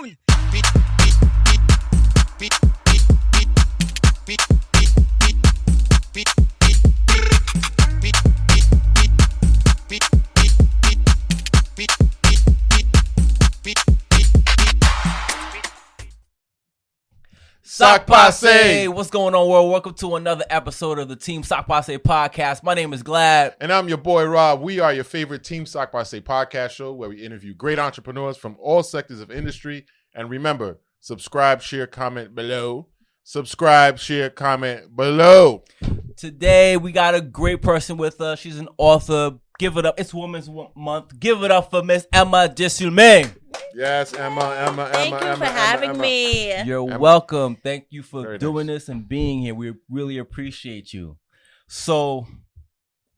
Desumle. Sock Passe! What's going on, world? Welcome to another episode of the Team Sock Passe podcast. My name is Glad. And I'm your boy, Rob. We are your favorite Team Sock Passe podcast show where we interview great entrepreneurs from all sectors of industry. And remember, subscribe, share, comment below. Subscribe, share, comment below. Today, we got a great person with us. She's an author. Give it up. It's Women's Month. Give it up for Miss Emma Desumle. Yes, Emma. Thank you for having me. You're Emma. welcome. Thank you for Very doing nice. this and being here. We really appreciate you. So,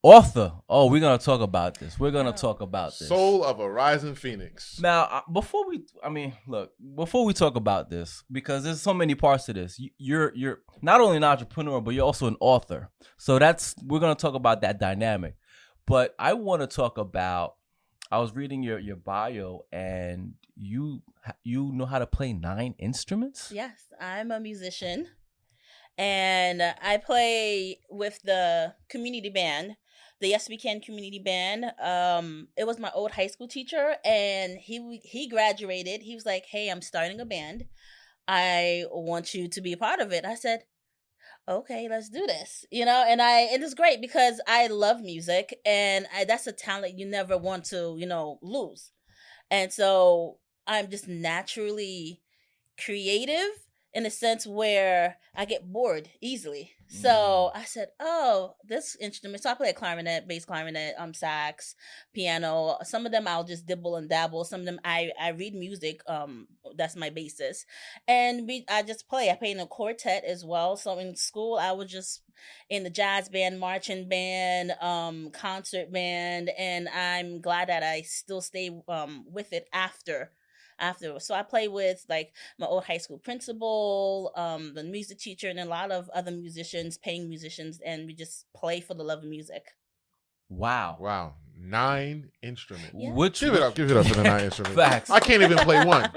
author. Oh, we're going to talk about this. Soul of a Rising Phoenix. Now, before we talk about this, because there's so many parts to this. You're not only an entrepreneur, but you're also an author. So we're going to talk about that dynamic. But I want to talk about, I was reading your bio, and you know how to play 9 instruments? Yes, I'm a musician, and I play with the community band, the Yes We Can community band. It was my old high school teacher, and he graduated. He was like, "Hey, I'm starting a band. I want you to be a part of it." I said, "Okay, let's do this." And it is great because I love music, and that's a talent you never want to, lose. And so I'm just naturally creative in a sense where I get bored easily. So I said, "Oh, this instrument." So I play a clarinet, bass clarinet, sax, piano. Some of them I'll just dibble and dabble. Some of them I read music. That's my basis. And I just play. I play in a quartet as well. So in school I was just in the jazz band, marching band, concert band, and I'm glad that I still stay with it after. So I play with like my old high school principal, the music teacher, and a lot of other musicians, paying musicians, and we just play for the love of music. Wow. 9 instruments. Yeah. Give it up for the 9 instruments. Facts. I can't even play one.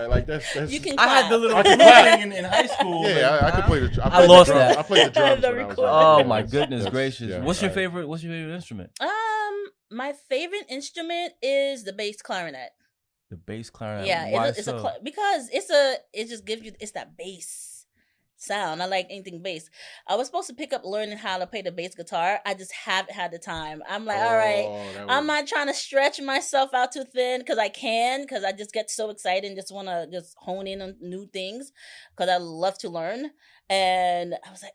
Like that's You can I had clap. the little I can thing in high school. Yeah, I could play the. I lost the drums. that. I played the drums. The when I was recording. younger. Oh my goodness Yes, gracious! yeah, What's your right. favorite? What's your favorite instrument? My favorite instrument is the bass clarinet. The bass clarinet. Yeah, Why it's so? because it just gives you, it's that bass sound. I like anything bass. I was supposed to pick up learning how to play the bass guitar. I just haven't had the time. I'm like, all right, I'm not trying to stretch myself out too thin because I just get so excited and just want to just hone in on new things because I love to learn. And I was like,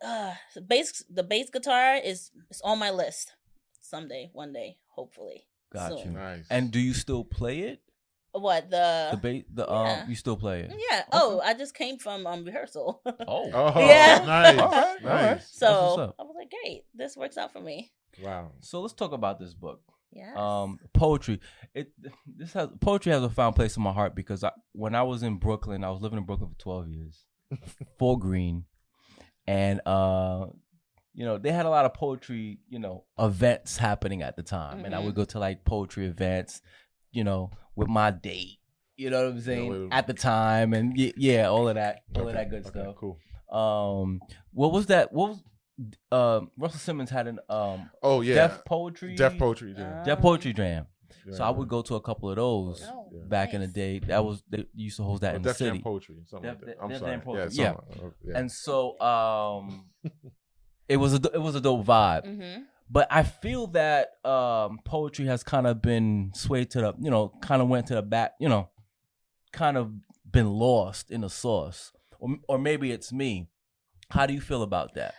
the bass guitar is on my list someday, one day, hopefully. Got soon. you. Nice. And do you still play it? What the The bass. yeah. You still play it? Yeah. Okay. Oh, I just came from Oh. rehearsal. Nice. Yeah. All right. All right. Nice. That's what's So up. I was like, great, this works out for me. Wow. So let's talk about this book. Yeah. Poetry. Poetry has a found place in my heart because when I was in Brooklyn, I was living in Brooklyn for 12 years, Fort Greene, and they had a lot of poetry, events happening at the time, and I would go to like poetry events, with my date, you know what I'm saying, at the time, and yeah, all of that good stuff. Cool. What was that? What was Russell Simmons had an Deaf Poetry Deaf Poetry. Yeah. Deaf Poetry Jam. Yeah, So I would go to a couple of those Oh, back in the nice. day. They used to host that in the Def Jam city. Poetry. Something like that. I'm Def sorry. Jam Poetry. Yeah. Yeah. Yeah. And so it was a dope vibe. Mm-hmm. But I feel that poetry has kind of been swayed to the, kind of went to the back, kind of been lost in the sauce. Or maybe it's me. How do you feel about that?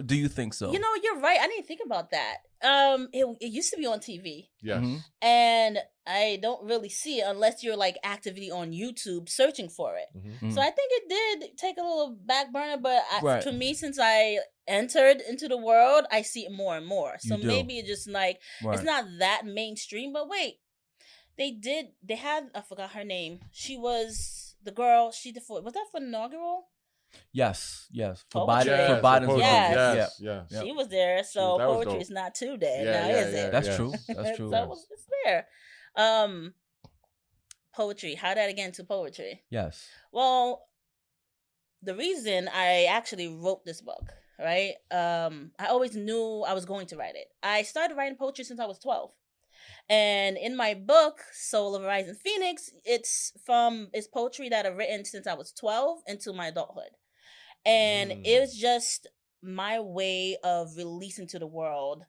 Do you think so? You're right. I didn't think about that. It used to be on TV, Yes. Mhm. and I don't really see it unless you're like actively on YouTube searching for it. Mhm. So I think it did take a little back burner, but Right. to me, since I entered into the world, I see it more and more. So You do. maybe it's just like Right. it's not that mainstream. But wait, they had, I forgot her name. She was the girl. Was that for inaugural? Yes. For Poetry. Biden. For Biden's poetry. Yes. Yes. Yeah. She was there, so That was poetry dope. is not too dead Yeah, now, yeah, is yeah. it? That's Yes. true. That's true. So it's there. Poetry. How did I get into poetry? Yes. Well, the reason I actually wrote this book, right? I always knew I was going to write it. I started writing poetry since I was 12. And in my book, Soul of a Rising Phoenix, it's poetry that I've written since I was 12 into my adulthood. And it was just my way of releasing to the world.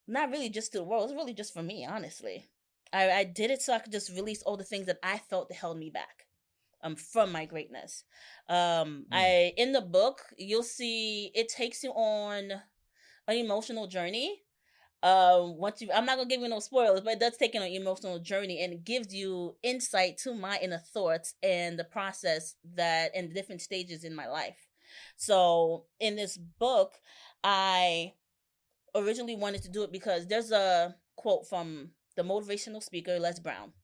Not really just to the world, it's really just for me, honestly. I did it so I could just release all the things that I felt that held me back from my greatness. In the book, you'll see it takes you on an emotional journey. I'm not gonna give you no spoilers, but it does take you on an emotional journey, and it gives you insight to my inner thoughts and the process and the different stages in my life. So in this book, I originally wanted to do it because there's a quote from the motivational speaker Les Brown,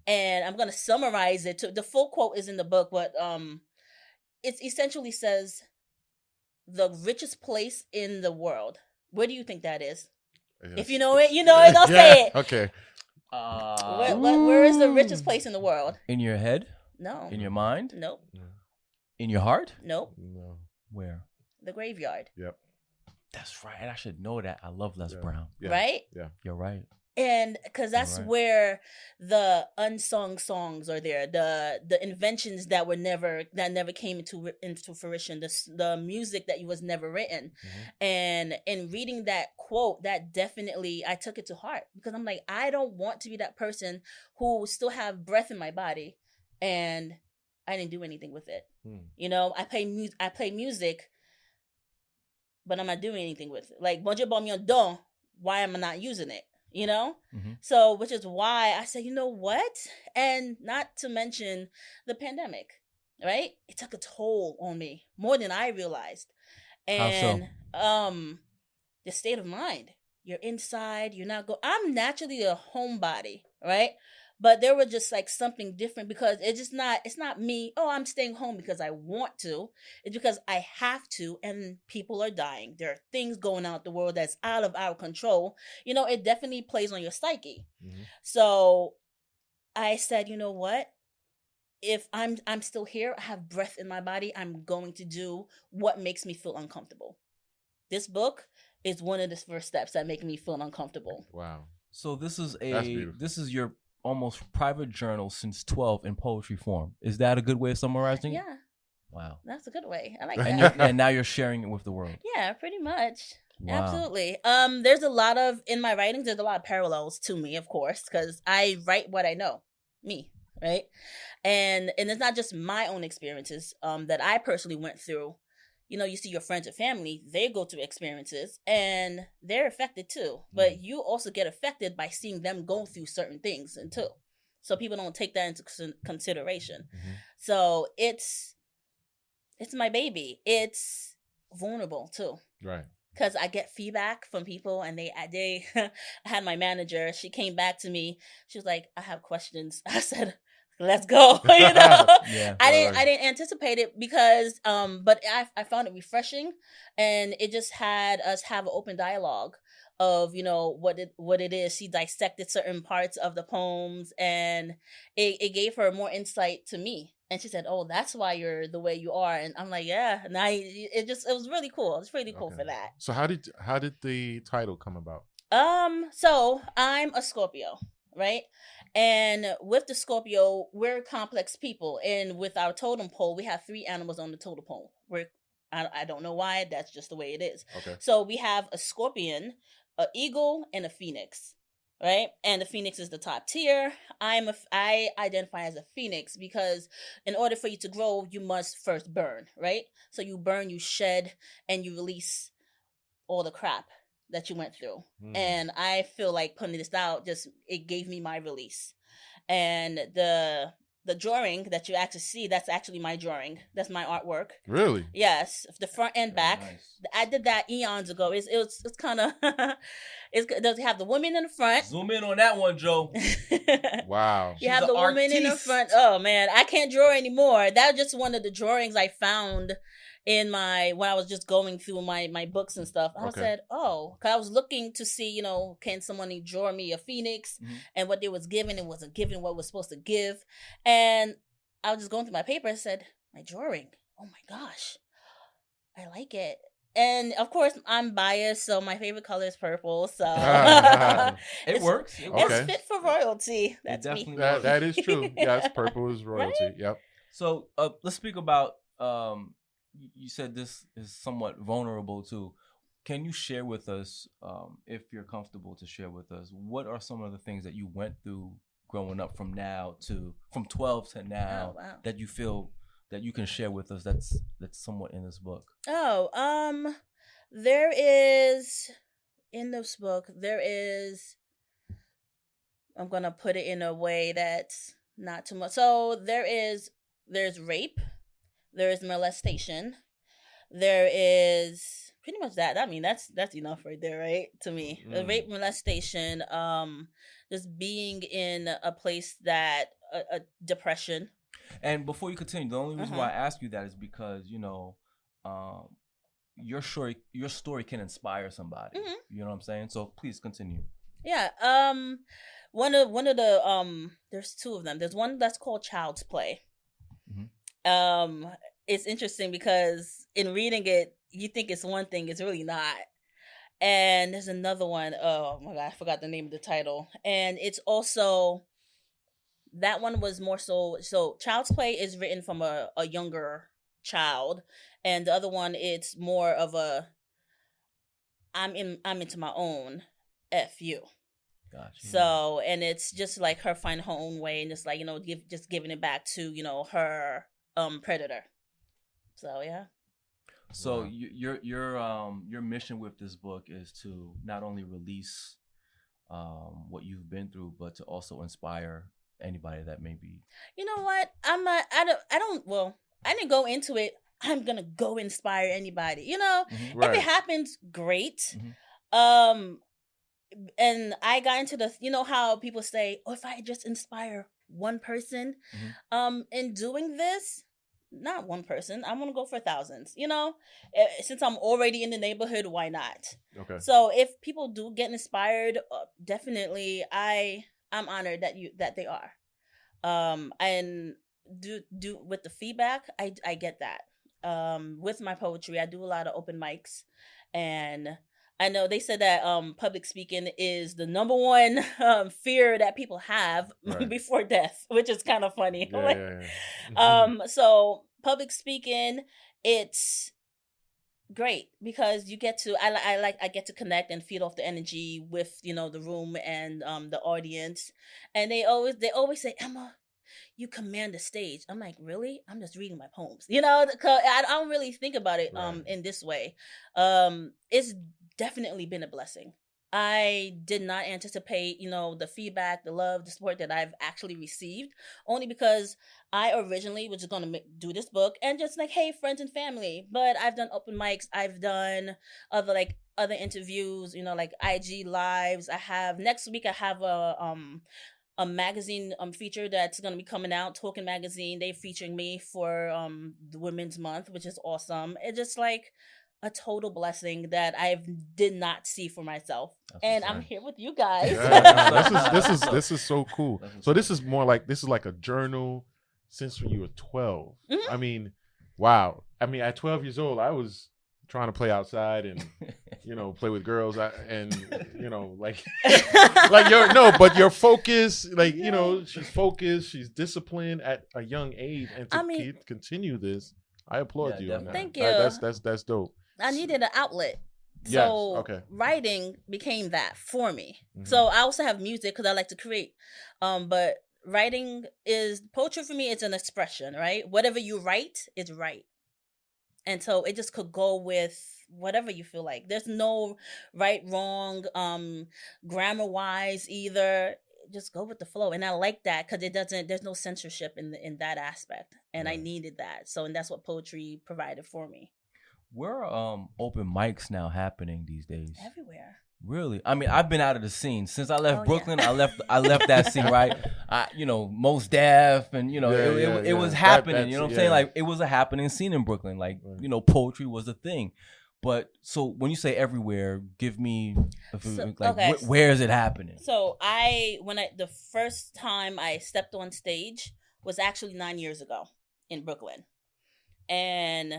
and I'm gonna summarize it. The full quote is in the book, but it essentially says, "The richest place in the world." Where do you think that is? Yes. If you know it, you know it. Don't say it. Okay. Where is the richest place in the world? In your head? No. In your mind? Nope. In your heart? Nope. No. Where? The graveyard. Yep. That's right. And I should know that. I love Les Brown. Yeah. Right? Yeah. You're right. And because that's where the unsung songs are there, the inventions that never came into fruition, the music that was never written. And in reading that quote, that definitely, I took it to heart, because I'm like, I don't want to be that person who still have breath in my body and I didn't do anything with it. You know, I play music, but I'm not doing anything with it. Like, bon Dieu bon mieux don, why am I not using it? You know? So, which is why I said, you know what? And not to mention the pandemic, right? It took a toll on me more than I realized. And the state of mind. You're inside, you're not I'm naturally a homebody, right? But there was just like something different, because it's not me, oh, I'm staying home because I want to. It's because I have to, and people are dying. There are things going on in the world that's out of our control. You know, it definitely plays on your psyche. So I said, you know what? If I'm still here, I have breath in my body, I'm going to do what makes me feel uncomfortable. This book is one of the first steps that make me feel uncomfortable. Wow. So this is your almost private journal since 12 in poetry form. Is that a good way of summarizing? Yeah. Wow. That's a good way. I like that. And now you're sharing it with the world. Yeah, pretty much. Wow. Absolutely. In my writings, there's a lot of parallels to me, of course, because I write what I know. Me, right? And it's not just my own experiences that I personally went through. You know, you see your friends and family, they go through experiences and they're affected too. But you also get affected by seeing them go through certain things too. So people don't take that into consideration. So it's my baby. It's vulnerable too. Right. Because I get feedback from people, and they I had my manager, she came back to me. She was like, I have questions. I said, let's go. You know, I didn't anticipate it, because but I found it refreshing, and it just had us have an open dialogue of, you know, what it is. She dissected certain parts of the poems, and it gave her more insight to me. And she said, "Oh, that's why you're the way you are." And I'm like, "Yeah." And it was really cool. It's really cool for that. So how did the title come about? So I'm a Scorpio, right? And with the Scorpio, we're complex people. And with our totem pole, we have 3 animals on the totem pole. I don't know why. That's just the way it is. Okay. So we have a scorpion, an eagle, and a phoenix, right? And the phoenix is the top tier. I identify as a phoenix because in order for you to grow, you must first burn, right? So you burn, you shed, and you release all the crap that you went through. And I feel like putting this out, it gave me my release. And the drawing that you actually see, that's actually my drawing. That's my artwork. Really? Yes, the front and back. Nice. I did that eons ago. It's kind of it does have the woman in the front. Zoom in on that one, Joe. Wow. You have the woman in the front. Oh man, I can't draw anymore. That was just one of the drawings I found in when I was just going through my books and stuff. I said, oh, because I was looking to see, can someone draw me a phoenix, and what they was given, it wasn't given what was supposed to give. And I was just going through my paper and said, my drawing, oh my gosh, I like it. And of course, I'm biased, so my favorite color is purple. So it works. It's fit for royalty. That's me. That is true. Yes, purple is royalty. Right? Yep. So let's speak about. You said this is somewhat vulnerable too. Can you share with us, if you're comfortable to share with us, what are some of the things that you went through growing up from 12 to now, that you feel that you can share with us that's somewhat in this book? There is in this book, I'm gonna put it in a way that's not too much. So there's rape, there is molestation, there is pretty much that. I mean, that's enough right there, right? To me, rape, molestation, just being in a place that a depression. And before you continue, the only reason why I ask you that is because your story can inspire somebody. You know what I'm saying? So please continue. Yeah. One of the there's two of them. There's one that's called Child's Play. It's interesting because in reading it, you think it's one thing, it's really not. And there's another one. Oh my God, I forgot the name of the title. And it's also, that one was more so Child's Play is written from a younger child, and the other one, it's more of a I'm into my own FU. Gotcha. So, and it's just like her finding her own way, and just like, just giving it back to, her predator. So yeah. So your mission with this book is to not only release what you've been through, but to also inspire anybody that may be. You know what? I didn't go into it, I'm gonna go inspire anybody. If it happens, great. And I got into how people say, oh, if I just inspire one person, in doing this, not one person, I'm gonna go for thousands. Since I'm already in the neighborhood, why not? Okay. So if people do get inspired, definitely, I'm honored that they are. And do with the feedback, I get that. With my poetry, I do a lot of open mics, and I know they said that public speaking is the number one fear that people have before death, which is kind of funny. So public speaking, it's great because you get to I get to connect and feed off the energy with the room and the audience, and they always say, Emma, you command the stage. I'm like, really? I'm just reading my poems, 'cause I don't really think about it in this way. It's definitely been a blessing. I did not anticipate, the feedback, the love, the support that I've actually received, only because I originally was just going to do this book and just like, hey, friends and family. But I've done open mics. I've done other interviews, like IG lives. Next week, I have a magazine feature that's going to be coming out, Talking Magazine. They're featuring me for the Women's Month, which is awesome. It's just like a total blessing that I did not see for myself. And I'm here with you guys. This is so cool. So this is more like, like a journal since when you were 12. I mean, wow. I mean, at 12 years old, I was trying to play outside and play with girls but your focus, she's focused, she's disciplined at a young age, and to continue this, I applaud you on that. Thank you. That's dope. I needed an outlet. So writing became that for me. So I also have music because I like to create. But writing poetry for me. It's an expression, right? Whatever you write is right. And so it just could go with whatever you feel like. There's no right, wrong, grammar wise either. Just go with the flow. And I like that because there's no censorship in that aspect. And I needed that. And that's what poetry provided for me. Where are open mics now happening these days? Everywhere. Really? I mean, I've been out of the scene since I left Oh, Brooklyn. yeah. I left that scene, right? Most Def, and it was happening. You know what I'm saying? Like it was a happening scene in Brooklyn. Like poetry was a thing. But so when you say everywhere, give me where is it happening? So the first time I stepped on stage was actually 9 years ago in Brooklyn, and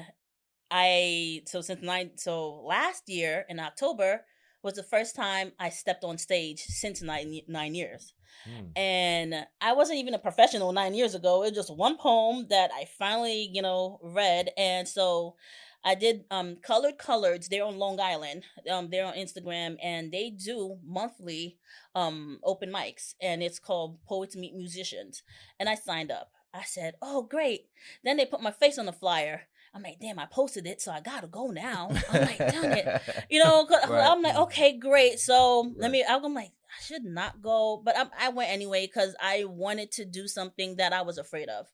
last year in October was the first time I stepped on stage since 9 years. And I wasn't even a professional 9 years ago. It was just one poem that I finally, read. And so I did Colored Coloreds. They're on Long Island. They're on Instagram, and they do monthly open mics, and it's called Poets Meet Musicians. And I signed up. I said, "Oh, great." Then they put my face on the flyer. I'm like, damn, I posted it, so I gotta go now. I'm like, dang it. Right. I'm like, okay, great. So I'm like, I should not go. But I went anyway because I wanted to do something that I was afraid of.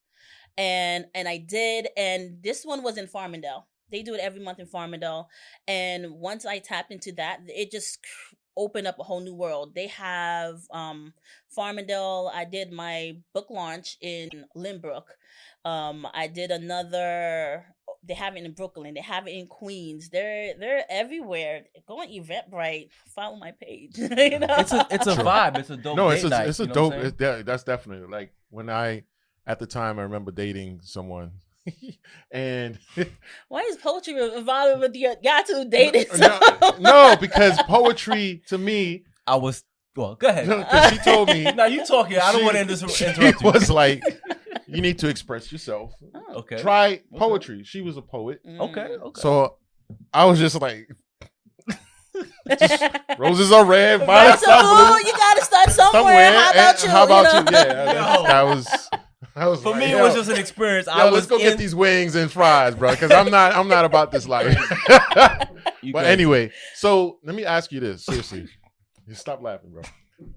And I did. And this one was in Farmingdale. They do it every month in Farmingdale. And once I tapped into that, it just opened up a whole new world. They have Farmingdale. I did my book launch in Lynbrook. I did another. They have it in Brooklyn. They have it in Queens. They're everywhere. Go on Eventbrite. Follow my page. It's a vibe. It's a dope. No, night, it's a dope. That's definitely like when at the time I remember dating someone. And why is poetry involved with your got to dating? No, because poetry to me, go ahead. Because she told me. Now you talking. I don't want to interrupt you. It was like, you need to express yourself. Okay. Try poetry. She was a poet. Okay. So I was just like, roses are red, violets are blue. You gotta start somewhere. How about you? How about you? Yeah, that was for me. It was just an experience. Let's go get these wings and fries, bro. Because I'm not about this life. But anyway, so let me ask you this seriously. Stop laughing, bro.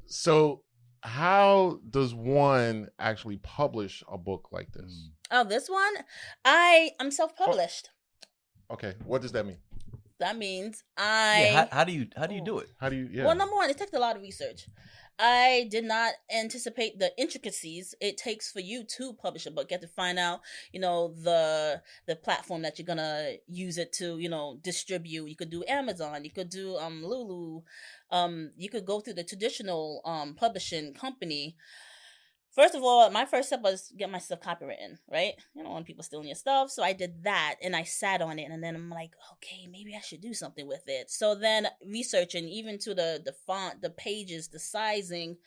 So, how does one actually publish a book like this? Oh, this one? I'm self-published. Okay, what does that mean? That means how do you do it? How do you? Yeah. Well, number one, it takes a lot of research. I did not anticipate the intricacies it takes for you to publish a book. You have to find out, the platform that you're gonna use it to, distribute. You could do Amazon. You could do Lulu. You could go through the traditional publishing company. First of all, my first step was get my stuff copywritten, right? You don't want people stealing your stuff. So I did that and I sat on it. And then I'm like, okay, maybe I should do something with it. So then researching even to the font, the pages, the sizing,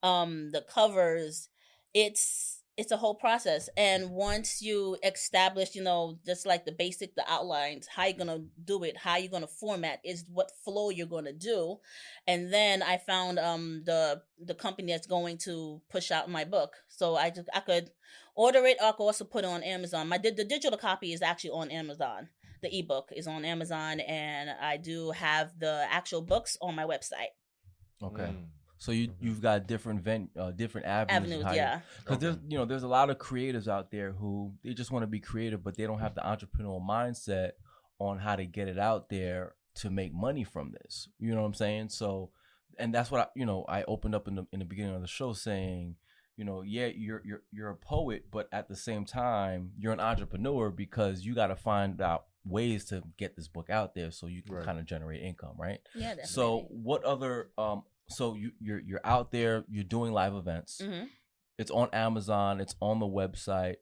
the covers, it's a whole process. And once you establish, just like the outlines, how you're going to do it, how you're going to format is what flow you're going to do. And then I found the company that's going to push out my book. So I could order it, or I could also put it on Amazon. The digital copy is actually on Amazon. The ebook is on Amazon, and I do have the actual books on my website. Okay. So you've got different avenues. Yeah. Because there's a lot of creators out there who they just want to be creative, but they don't have the entrepreneurial mindset on how to get it out there to make money from this. You know what I'm saying? So, and that's what I opened up in the beginning of the show saying, you're a poet, but at the same time you're an entrepreneur because you got to find out ways to get this book out there so you can kind of generate income, right? Yeah, definitely. So what other so you're out there, you're doing live events. Mm-hmm. It's on Amazon, it's on the website.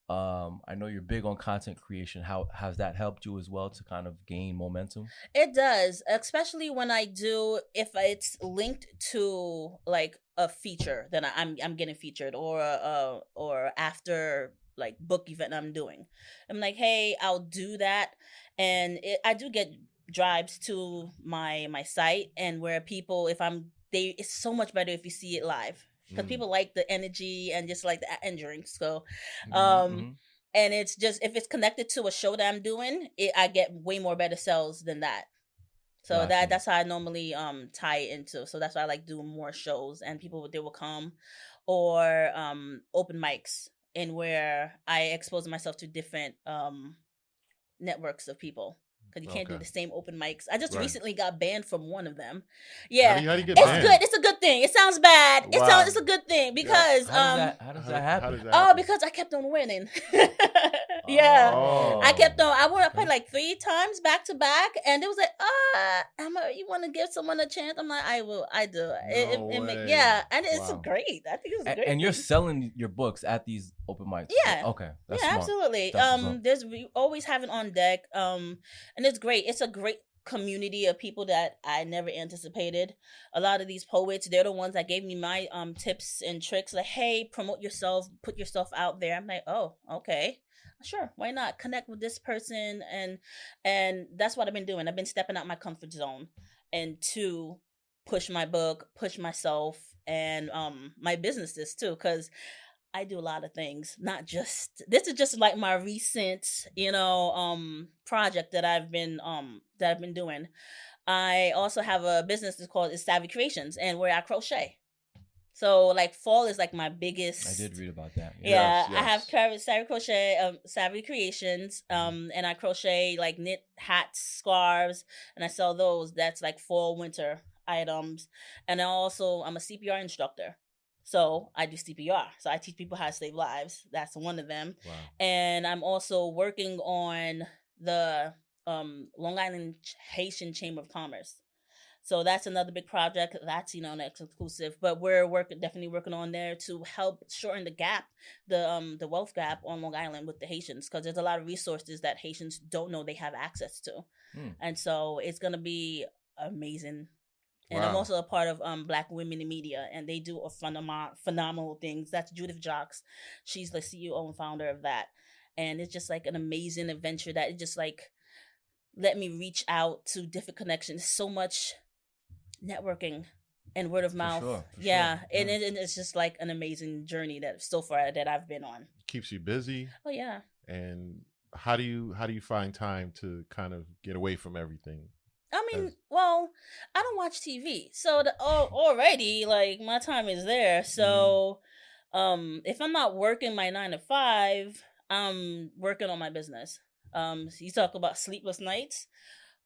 I know you're big on content creation. How has that helped you as well to kind of gain momentum? It does, especially when if it's linked to like a feature, then I'm getting featured, or after like book event I'm doing. I'm like, hey, I'll do that, and I do get drives to my site, and where people, it's so much better if you see it live. Because people like the energy and just like the end drinks. So, and it's just, if it's connected to a show that I'm doing, I get way more better sales than that. So that's how I normally tie it into. So that's why I like doing more shows, and they will come, or open mics, and where I expose myself to different networks of people. because you can't do Okay. the same open mics. I just Right. recently got banned from one of them. How Yeah, do you get it's banned? good. It's a good thing. It sounds bad. Wow. It's a good thing because How does that How happen? does that oh, happen? because I kept on winning. Yeah. Oh. I kept on. I went up Okay. like 3 times back to back, and it was like, you want to give someone a chance? I'm like, I will. I do. No way. Yeah, and it's Wow. great. I think it's a great. And you're thing. selling your books at these open mics. Yeah. Okay. That's Yeah, smart. absolutely. That's what's up. We always have it on deck. And it's great. It's a great community of people that I never anticipated. A lot of these poets, they're the ones that gave me my tips and tricks. Like, hey, promote yourself, put yourself out there. I'm like, oh, okay. Sure, why not connect with this person, and that's what I've been doing. I've been stepping out my comfort zone and to push my book, push myself, and my businesses too, because I do a lot of things. Not just this is just like my recent, project that I've been doing. I also have a business that's called Savvy Creations, and where I crochet. So like fall is like my biggest. I did read about that. Yeah, Yes, I have yes. Savvy Crochet, Savvy Creations, and I crochet like knit hats, scarves, and I sell those. That's like fall, winter items, and I'm a CPR instructor, so I do CPR. So I teach people how to save lives. That's one of them, Wow. and I'm also working on the Long Island Haitian Chamber of Commerce. So that's another big project. That's an exclusive, but we're definitely working on there to help shorten the gap, the wealth gap on Long Island with the Haitians, because there's a lot of resources that Haitians don't know they have access to, and so it's gonna be amazing. And I'm Wow. also a part of Black Women in Media, and they do a phenomenal things. That's Judith Jocks. She's the CEO and founder of that, and it's just like an amazing adventure that it just like let me reach out to different connections. So much networking and word of mouth. sure. And it's just like an amazing journey that so far that I've been on. Keeps you busy. Oh yeah. And how do you find time to kind of get away from everything? I mean, well, I don't watch TV, so already like my time is there. So, if I'm not working my 9 to 5, I'm working on my business. So you talk about sleepless nights.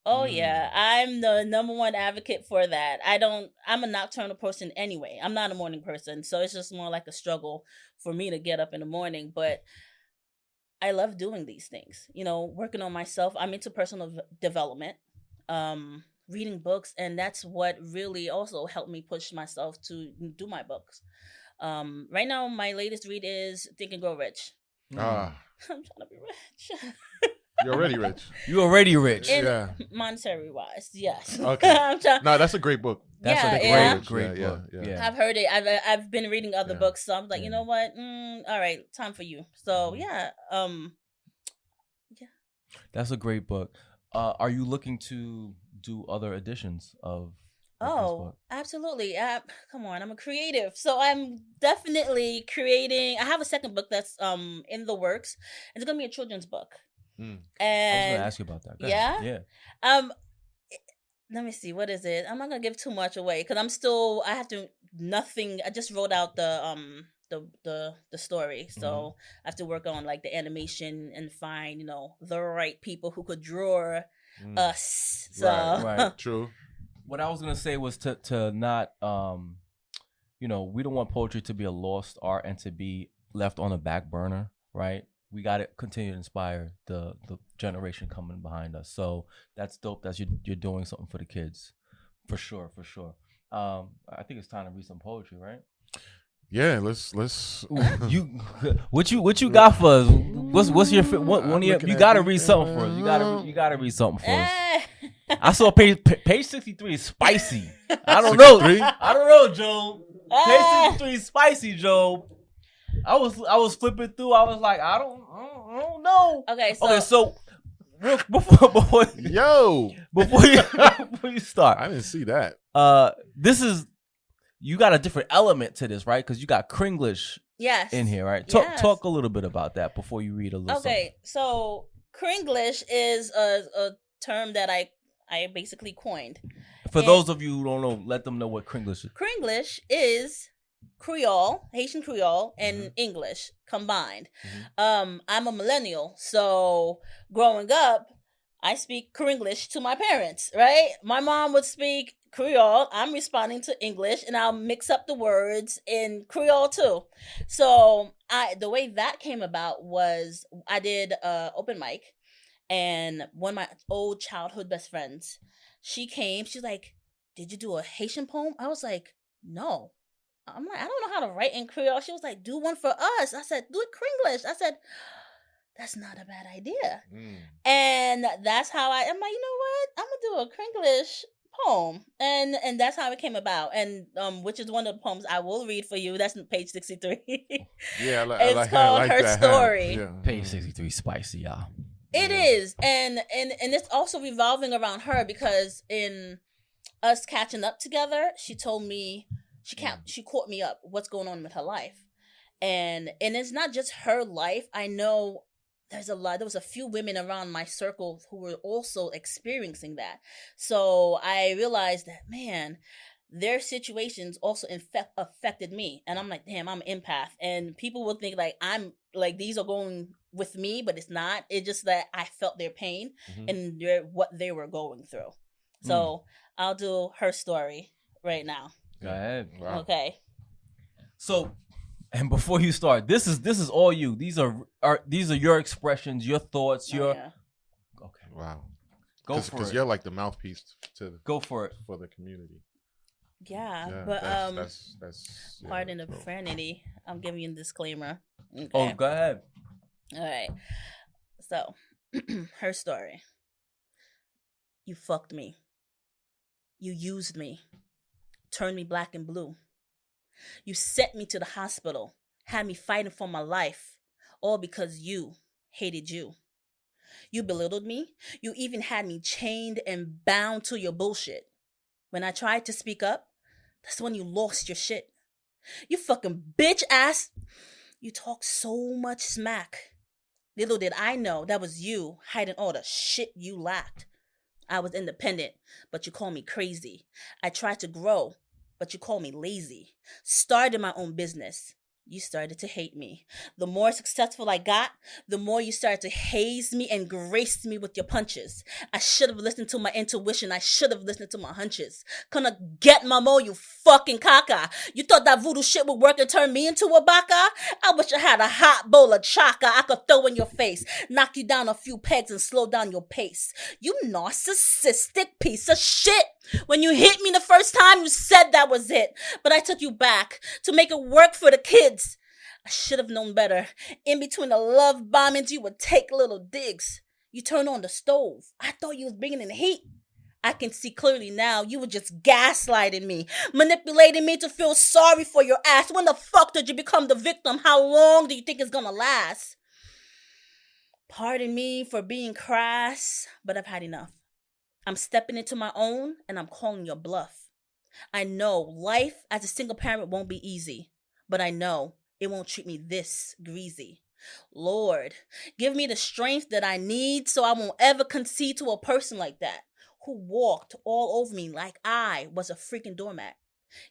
Oh yeah, I'm the number one advocate for that. I'm a nocturnal person anyway. I'm not a morning person, so it's just more like a struggle for me to get up in the morning, but I love doing these things. Working on myself. I'm into personal development, reading books, and that's what really also helped me push myself to do my books. Right now my latest read is Think and Grow Rich. I'm trying to be rich. You're already rich. You're already rich. Yeah. Monetary wise, yes. Okay. No, that's a great book. That's Yeah, a great book. Yeah. I've heard it. I've been reading other Yeah. books, so I'm like, Yeah. you know what? All right, time for you. So yeah, That's a great book. Are you looking to do other editions of this book? Absolutely. Come on, I'm a creative, so I'm definitely creating. I have a second book that's in the works. It's gonna be a children's book. Mm. I was And gonna ask you about that. Go yeah? ahead. Yeah. Let me see, what is it? I'm not gonna give too much away because I have to nothing. I just wrote out the story, so I have to work on like the animation and find the right people who could draw us. So Right. True. What I was gonna say was to not we don't want poetry to be a lost art and to be left on the back burner, right? We got to continue to inspire the generation coming behind us. So that's dope that you're doing something for the kids, for sure. I think it's time to read some poetry, right? Yeah, let's. What you got for us? What's your one of your? You gotta read something for us. You gotta read something for us. I saw page 63 is spicy. I don't know. I don't know, Joe. Page 63 is spicy, Joe. I was flipping through. I was like, I don't know. Okay, so before you start, I didn't see that. this is you got a different element to this, right? Because you got Kringlish in here, right? Talk a little bit about that before you read a little. Okay, so Kringlish is a term that I basically coined. For those of you who don't know, let them know what Kringlish is. Kringlish is Creole, Haitian Creole, and English combined. I'm a millennial, so growing up, I speak Kringlish to my parents, right? My mom would speak Creole. I'm responding to English, and I'll mix up the words in Creole too. So the way that came about was I did open mic, and one of my old childhood best friends, she came. She's like, "Did you do a Haitian poem?" I was like, "No." I'm like, "I don't know how to write in Creole." She was like, "Do one for us." I said, "Do it Kringlish." I said, "That's not a bad idea." And that's how I'm like, you know what? I'm gonna do a Kringlish poem, and that's how it came about. And which is one of the poems I will read for you. That's page 63. Yeah, it's called Her that. Story. Yeah. Page 63, spicy, y'all. It is, and it's also revolving around her, because in us catching up together, she told me she caught me up what's going on with her life, and it's not just her life. I know there was a few women around my circle who were also experiencing that. So I realized that, man, their situations also affected me. And I'm like, damn, I'm an empath. And people will think like I'm like, these are going with me, but it's not. It's just that I felt their pain and what they were going through. So I'll do her story right now. Go ahead. Wow. Okay. So, and before you start, this is all you. These are your expressions, your thoughts, your. Yeah. Okay. Wow. Go for it. Because you're like the mouthpiece Go for it. for the community. Yeah, but that's pardon the profanity. I'm giving you a disclaimer. Okay. Oh, go ahead. All right. So, her story. You fucked me. You used me. Turned me black and blue. You sent me to the hospital. Had me fighting for my life. All because you hated you. You belittled me. You even had me chained and bound to your bullshit. When I tried to speak up, that's when you lost your shit. You fucking bitch ass. You talk so much smack. Little did I know that was you hiding all the shit you lacked. I was independent, but you call me crazy. I tried to grow, but you call me lazy. Started my own business. You started to hate me. The more successful I got, the more you started to haze me and grace me with your punches. I should have listened to my intuition. I should have listened to my hunches. Couldn't get my mo, you fucking caca. You thought that voodoo shit would work and turn me into a baka? I wish I had a hot bowl of chaka I could throw in your face, knock you down a few pegs and slow down your pace. You narcissistic piece of shit. When you hit me the first time, you said that was it. But I took you back to make it work for the kids. I should have known better. In between the love bombings, you would take little digs. You turned on the stove. I thought you was bringing in heat. I can see clearly now you were just gaslighting me, manipulating me to feel sorry for your ass. When the fuck did you become the victim? How long do you think it's gonna last? Pardon me for being crass, but I've had enough. I'm stepping into my own, and I'm calling your bluff. I know life as a single parent won't be easy, but I know it won't treat me this greasy. Lord, give me the strength that I need so I won't ever concede to a person like that, who walked all over me like I was a freaking doormat.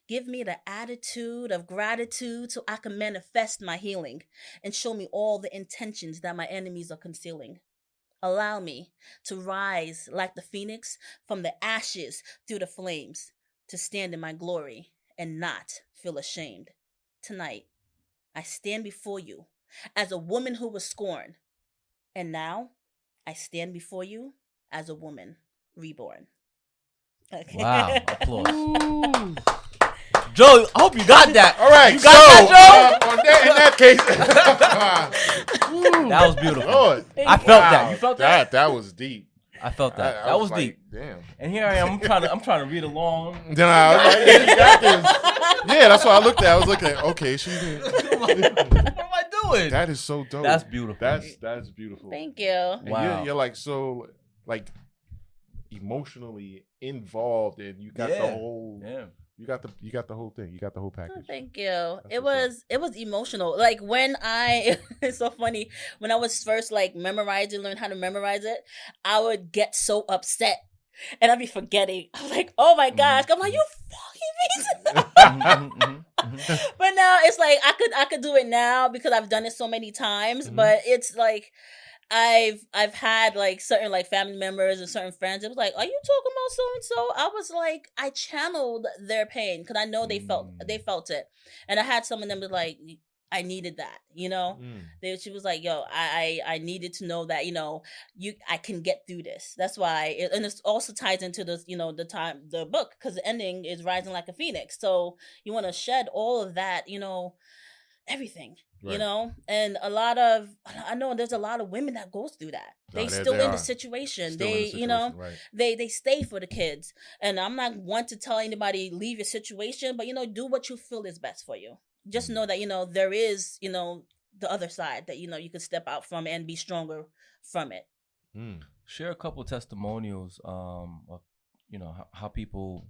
Give me the attitude of gratitude so I can manifest my healing and show me all the intentions that my enemies are concealing. Allow me to rise like the phoenix from the ashes through the flames, to stand in my glory and not feel ashamed. Tonight, I stand before you as a woman who was scorned, and now I stand before you as a woman reborn. Okay. Wow. Applause. Joe, I hope you got that. All right, you got that, Joe? In that case, that was beautiful. Lord. I felt that. You felt that? That was deep. I felt that. I That was like, deep. Damn. And here I am. I'm trying to read along. Then I was like, yeah, you got this. Yeah, that's what I looked at. I was looking at, okay, What am I doing? that is so dope. That's beautiful. That's beautiful. Thank you. And Wow. you're like so like emotionally involved, and you got the whole. Yeah. You got the whole thing. You got the whole package. Thank you. That's It what's was emotional. Like when it's so funny. When I was first like learn how to memorize it, I would get so upset. And I'd be forgetting. I was like, oh my gosh. I'm like, you fucking piece. But now it's like I could do it now because I've done it so many times. But it's like I've had like certain like family members and certain friends. It was like, are you talking about so and so? I was like, I channeled their pain because I know they felt it, and I had some of them be like, I needed that, you know. She was like, yo, I needed to know that, you know, I can get through this. That's why, and it also ties into this, you know, the book, because the ending is rising like a phoenix. So you want to shed all of that, you know, everything. Right. You know, and I know there's a lot of women that goes through that. They still in the situation. You know, right. they stay for the kids. And I'm not one to tell anybody leave your situation, but you know, do what you feel is best for you. Just know that, you know, there is, you know, the other side that, you know, you could step out from and be stronger from it. Share a couple testimonials of, you know, how people,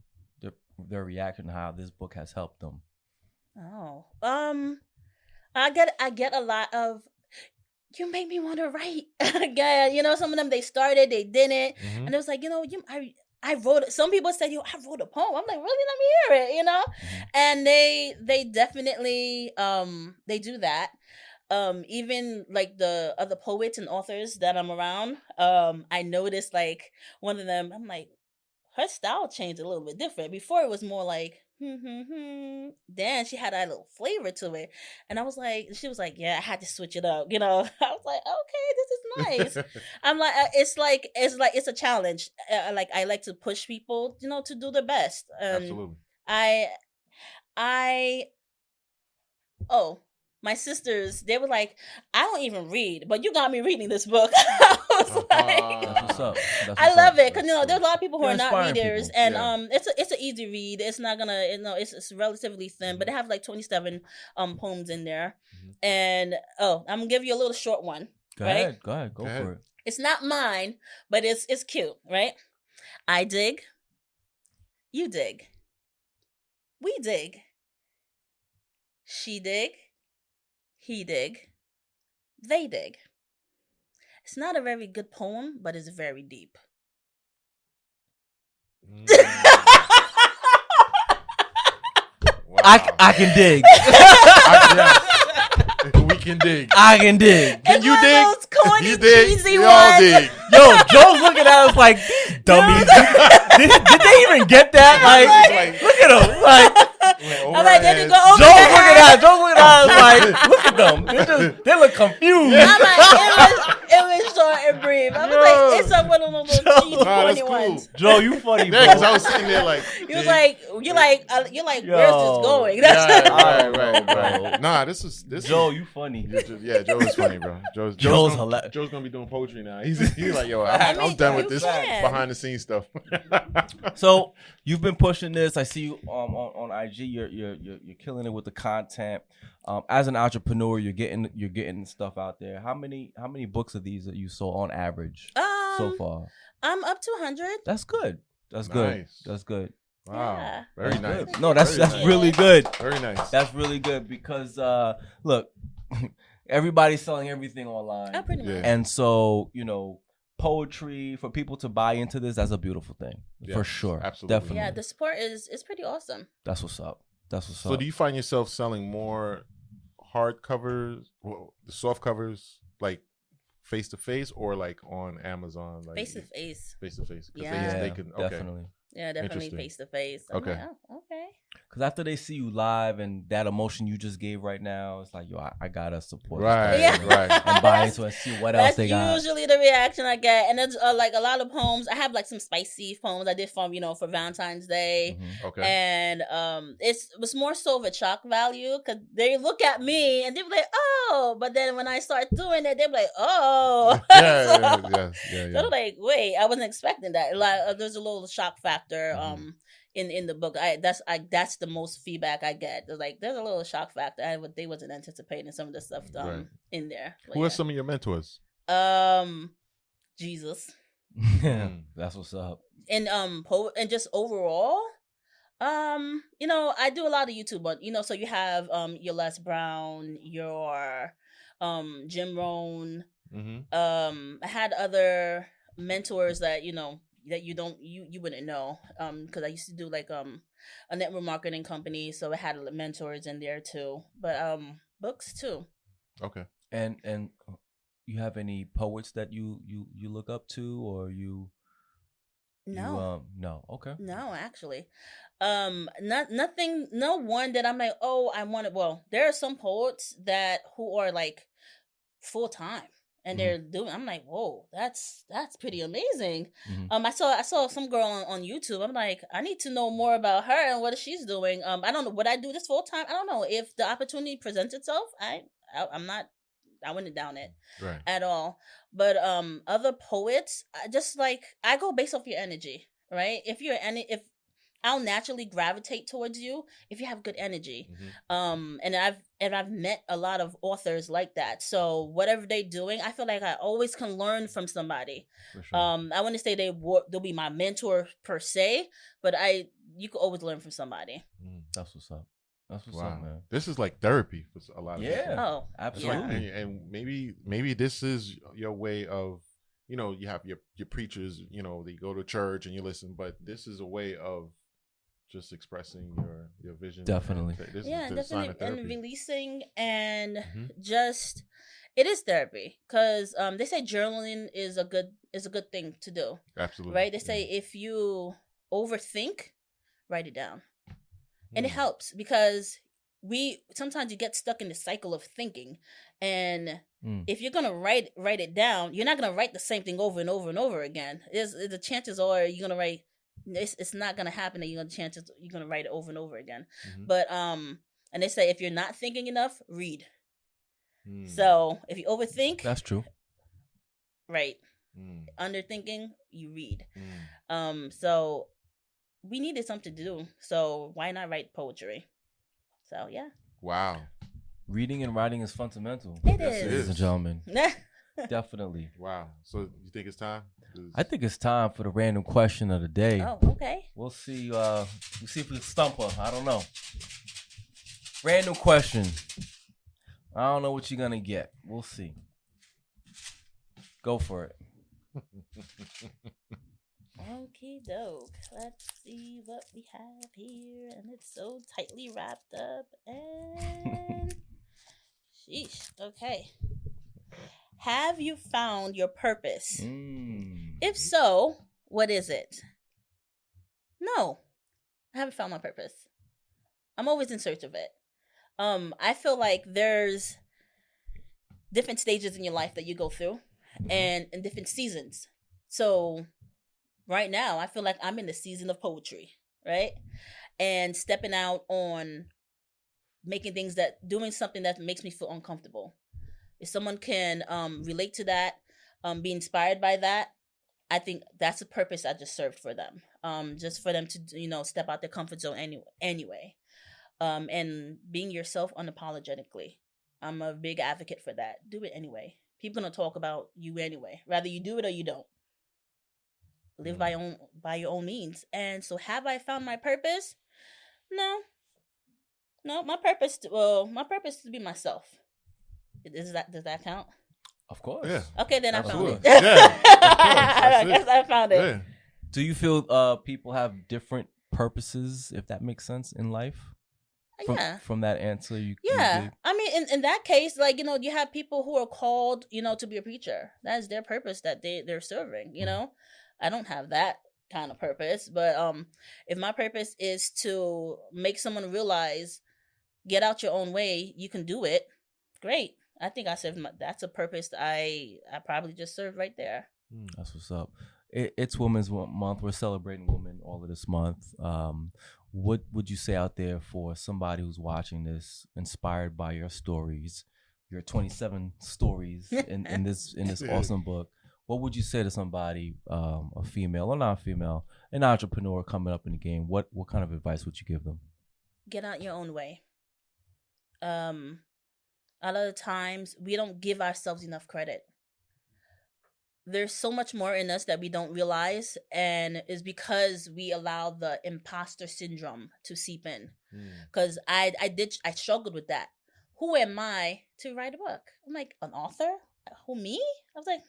their reaction, how this book has helped them. Oh, I get a lot of, you make me want to write again. You know, some of them, they started, they didn't, and it was like, you know, I wrote it. Some people said, yo, I wrote a poem. I'm like, really? Let me hear it, you know? And they definitely they do that. Even like the other poets and authors that I'm around, I noticed like one of them, I'm like, her style changed a little bit different. Before it was more like then she had that little flavor to it, and I was like, she was like, yeah, I had to switch it up, you know. I was like, okay, this is nice. I'm like, it's a challenge. Like, I like to push people, you know, to do their best. Absolutely. My sisters, they were like, I don't even read, but you got me reading this book. I was like, that's what's up. I love it, because, you know, there's a lot of people who are not readers, people. And it's an easy read. It's not gonna, you know, it's relatively thin, but they have like 27 poems in there. And I'm gonna give you a little short one. Go ahead, go for it. It's not mine, but it's cute, right? I dig, you dig, we dig, she dig, he dig, they dig. It's not a very good poem, but it's very deep. Wow. I can dig. We can dig. I can dig. Can you dig? Those corny, you dig. cheesy we ones. all dig. Yo, Joe's looking at us like, dummies. did they even get that? Like, look at them. Like, I'm like, they didn't go over Joe's looking at us like, look at them. They look confused. I'm like, it was short and brief. I was like, it's some one of those little cheesy corny ones. Joe, you funny, bro. Yeah, because I was sitting there like, he was like, you're like, where's this going? That's right. Nah, this Joe, you funny. Yeah, Joe is funny, bro. Joe's hilarious. Joe's gonna be doing poetry now. He's like, yo, I'm done with this behind the scenes stuff. So you've been pushing this. I see you on IG. You're killing it with the content. As an entrepreneur, you're getting stuff out there. How many books of these that you sold on average so far? I'm up to 100. That's good. That's good. That's good. Wow, yeah. Very nice. Good. No, that's really good. Very nice. That's really good because look, everybody's selling everything online. Oh, pretty much. Yeah. And so, you know, poetry, for people to buy into this, that's a beautiful thing. For sure. Absolutely. Definitely. Yeah, the support is pretty awesome. That's what's up. So do you find yourself selling more hard covers, the soft covers, like face to face, or like on Amazon? Like face to face. Face to face. Yeah, they can, definitely. Yeah, definitely face to face. Okay. Like, oh, okay. Because after they see you live and that emotion you just gave right now, it's like, yo, I gotta support. Right, right. And buy into it and see what else they got. That's usually the reaction I get. And it's like a lot of poems. I have like some spicy poems I did from, for Valentine's Day. Mm-hmm. Okay. And it was more so of a shock value, because they look at me and they're like, oh. But then when I start doing it, they're like, oh. Yeah. So like, wait, I wasn't expecting that. Like, there's a little shock factor. In the book, that's the most feedback I get. There's a little shock factor. They wasn't anticipating some of the stuff in there. But who are some of your mentors? Jesus. That's what's up. And and just overall, I do a lot of YouTube, but so you have your Les Brown, your Jim Rohn. I had other mentors that that you wouldn't know, because I used to do like a network marketing company, so I had mentors in there too, but books too. Okay. And you have any poets that you look up to, or you? No. No. Okay. No, actually. Nothing, no one that I'm like, oh, I want it. Well, there are some poets that who are like full time and they're doing, I'm like, whoa, that's pretty amazing. Mhm. I saw some girl on YouTube. I'm like, I need to know more about her and what she's doing. I don't know, would I do this full time? I don't know. If the opportunity presents itself, I'm not, I wouldn't down it Right. at all. But other poets, I just like, I go based off your energy, right? If I'll naturally gravitate towards you if you have good energy. And I've met a lot of authors like that. So whatever they're doing, I feel like I always can learn from somebody. For sure. I wouldn't say they'll be my mentor per se, but you can always learn from somebody. That's what's up. That's what's Wow. up, man. This is like therapy for a lot of people. Yeah. Oh, Absolutely. And maybe this is your way of, you have your preachers, they go to church and you listen, but this is a way of just expressing your vision. Definitely. This yeah, is the sign of definitely, and therapy. releasing and just it is therapy because they say journaling is a good thing to do. Absolutely. Right? They say if you overthink, write it down. And it helps because sometimes you get stuck in the cycle of thinking, and if you're gonna write it down, you're not gonna write the same thing over and over and over again. The chances are you're gonna write. It's not gonna happen that you're gonna write it over and over again. But and they say if you're not thinking enough, read. So if you overthink, That's true. Right. Underthinking, you read. So we needed something to do. So why not write poetry? So yeah. Wow. Reading and writing is fundamental. It Yes, is. it Ladies and gentlemen. Definitely. Wow. So you think it's time? I think it's time for the random question of the day. Oh, okay. We'll see. We'll see if we stump her. I don't know. Random question. I don't know what you're gonna get. We'll see. Go for it. Okie doke. Let's see what we have here. And it's so tightly wrapped up. And sheesh. Okay. Have you found your purpose? If so, what is it? No. I haven't found my purpose. I'm always in search of it. I feel like there's different stages in your life that you go through and in different seasons. So right now, I feel like I'm in the season of poetry, right? And stepping out on doing something that makes me feel uncomfortable. If someone can relate to that, be inspired by that, I think that's a purpose I just served for them. Just for them to, step out their comfort zone anyway. And being yourself unapologetically. I'm a big advocate for that. Do it anyway. People gonna talk about you anyway. Rather you do it or you don't. Live by your own means. And so, have I found my purpose? No. My purpose is to be myself. Does that count? Of course. Yeah. Okay, then Absolutely. I found it. Yeah. Of course. I guess I found it. Yeah. Do you feel people have different purposes, if that makes sense, in life? From that answer, you gave? I mean, in that case, like, you have people who are called, to be a preacher. That is their purpose that they're serving. I don't have that kind of purpose, but if my purpose is to make someone realize, get out your own way, you can do it. Great. I think that's a purpose I probably just served right there. That's what's up. It's Women's Month. We're celebrating women all of this month. What would you say out there for somebody who's watching this, inspired by your stories, your 27 stories in this awesome book? What would you say to somebody, a female or non-female, an entrepreneur coming up in the game? What kind of advice would you give them? Get out your own way. A lot of times we don't give ourselves enough credit. There's so much more in us that we don't realize, and it's because we allow the imposter syndrome to seep in. Because I struggled with that. Who am I to write a book? I'm like, an author? Who, me? I was like,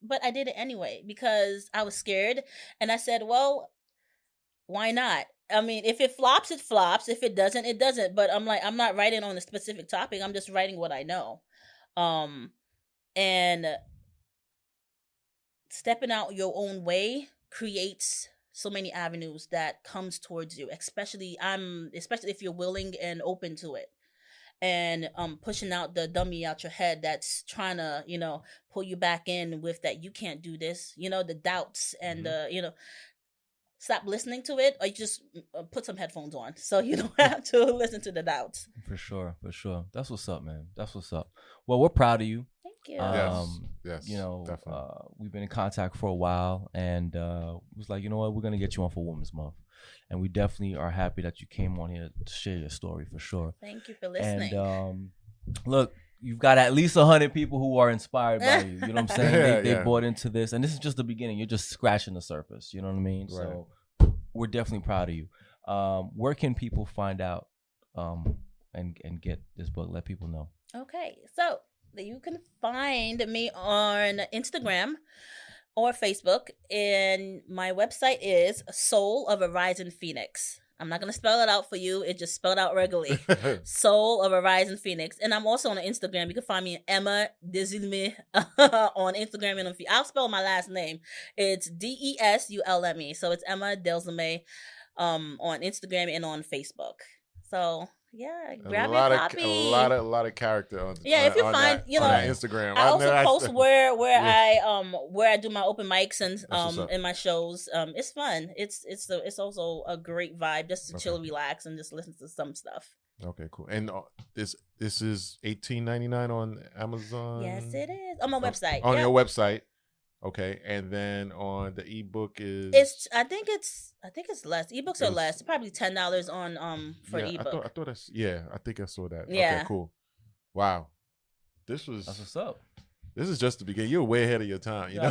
but I did it anyway because I was scared, and I said, well, why not? I mean, if it flops, it flops. If it doesn't, it doesn't. But I'm like, I'm not writing on a specific topic. I'm just writing what I know. And stepping out your own way creates so many avenues that comes towards you, especially if you're willing and open to it. And pushing out the dummy out your head that's trying to, pull you back in with that you can't do this, the doubts and stop listening to it, or you just put some headphones on so you don't have to listen to the doubts. For sure. That's what's up, man. That's what's up. Well, we're proud of you. Thank you. Yes, definitely. We've been in contact for a while, and was like, you know what, we're gonna get you on for Women's Month, and we definitely are happy that you came on here to share your story for sure. Thank you for listening. And look, you've got at least 100 people who are inspired by you. You know what I'm saying? They bought into this, and this is just the beginning. You're just scratching the surface. You know what I mean? Right. So we're definitely proud of you. Where can people find out and get this book? Let people know. Okay, so you can find me on Instagram or Facebook, and my website is Soul of a Rising Phoenix. I'm not going to spell it out for you. It just spelled out regularly. Soul of a Rising Phoenix. And I'm also on Instagram. You can find me Emma Desumle on Instagram. And I'll spell my last name. It's Desulme. So it's Emma Desumle on Instagram and on Facebook. So yeah, grab a copy. A lot of character on. Yeah, if you find that, on that Instagram. I also post where I do my open mics and in my shows. It's fun. It's also a great vibe just to chill, relax, and just listen to some stuff. Okay, cool. And this is $18.99 on Amazon. Yes, it is on my website. On your website. Okay, and then on the ebook is I think it's less. Ebooks are less. Probably $10 on for ebook. I thought I think I saw that. Yeah. Okay, cool. Wow. That's what's up. This is just the beginning. You're way ahead of your time. You know?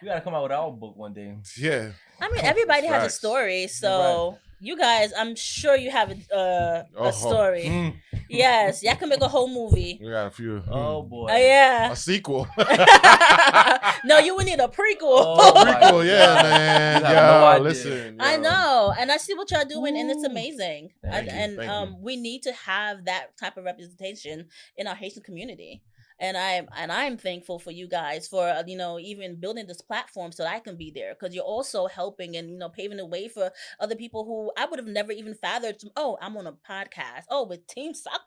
We gotta come out with our book one day. Yeah. I mean, everybody has a story, so you guys, I'm sure you have a story. Yes, y'all can make a whole movie. We got a few. Oh boy. Yeah. A sequel. No, you would need a prequel. Prequel, yeah, man. Yeah, listen. I know, and I see what y'all doing, and it's amazing. Thank you. We need to have that type of representation in our Haitian community. And I'm thankful for you guys for even building this platform so that I can be there, because you're also helping and paving the way for other people who I would have never even fathomed. Oh, I'm on a podcast. Oh, with Team Sakpa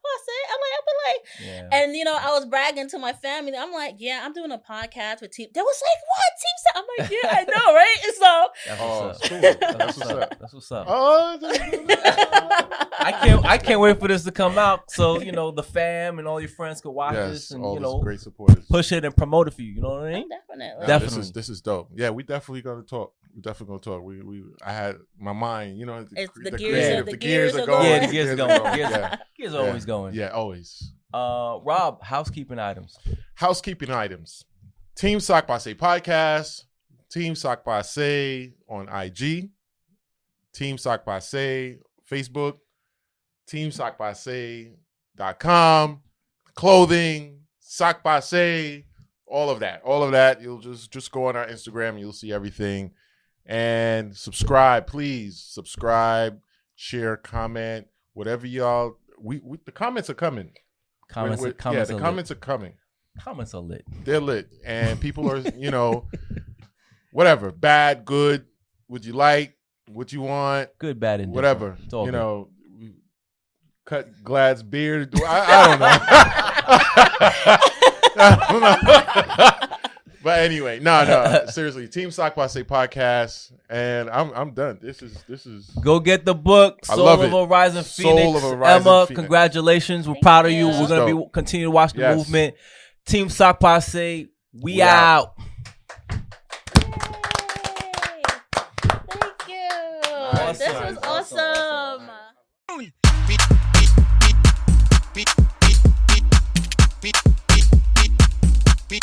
yeah. And I was bragging to my family. I'm like, yeah, I'm doing a podcast with Team. They was like, what, Team Sakpa? I'm like, yeah, I know, right? And so that's what's up. I can't wait for this to come out, so the fam and all your friends could watch this and great supporters, push it and promote it for you. You know what I mean? Definitely. This is dope. Yeah, we definitely gonna talk. I had my mind. It's the gears are going. Yeah, the gears are going. Gears are always going. Yeah, always. Rob, housekeeping items. Team Sock Passe podcast. Team Sock Passe on IG. Team Sock Passe Facebook. TeamSockPasse.com. Clothing. Sock Passe. All of that. You'll just go on our Instagram and you'll see everything. And subscribe, please. Subscribe, share, comment, whatever y'all. The comments are coming. Comments are coming. Comments are lit. They're lit, and people are whatever, bad, good. Would you like? What you want? Good, bad, and whatever. It's all good. Cut Glad's beard. I don't know. But anyway, no. Seriously, Team Sock Passe podcast, and I'm done. This is. Go get the book. Soul of a Rising Phoenix. Emma, congratulations. We're proud of you. We're gonna continue to watch the movement. Team Sock Passe. We out. Thank you. Nice. This was awesome. Beat.